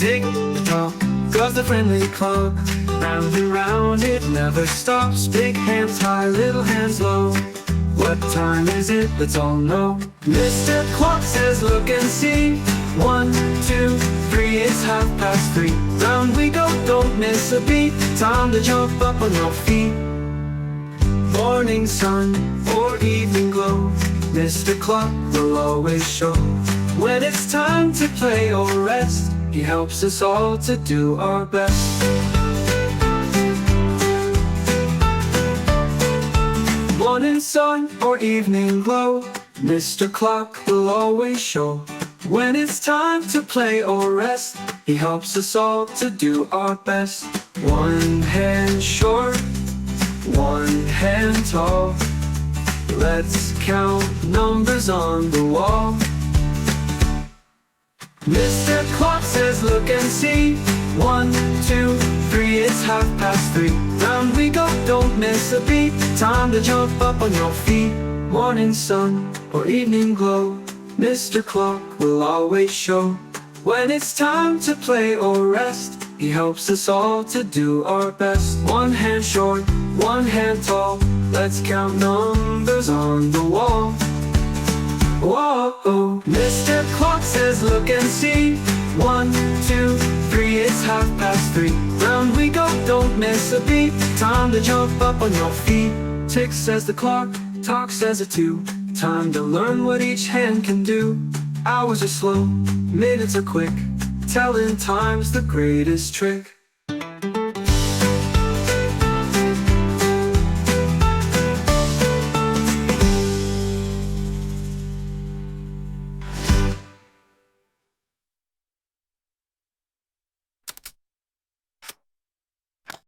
tick tock goes the friendly clock. Round and round it never stops. Big hands high, little hands low. What time is it? Let's all know. Mr. Clock says look and see. 1, 2, 3, it's 3:30. Round we go, don't miss a beat. Time to jump up on your feet. Morning sun or evening glow, Mr. Clock will always show. When it's time to play or rest, he helps us all to do our best. Morning sun or evening glow, Mr. Clock will always show. When it's time to play or rest, he helps us all to do our best. One hand short, one hand tall. Let's count numbers on the wall. Mr. Clock says look and see. 1, 2, 3, it's 3:30. Round we go, don't miss a beat. Time to jump up on your feet. Morning sun or evening glow, Mr. Clock will always show. When it's time to play or rest, he helps us all to do our best. One hand short, one hand tall. Let's count numbers on the wall. Whoa, Mr. Clock says look and see. 1, 2, 3, it's 3:30. Round we go, don't miss a beat. Time to jump up on your feet. Tick says the clock, talk says it too. Time to learn what each hand can do. Hours are slow, minutes are quick. Telling time's the greatest trick.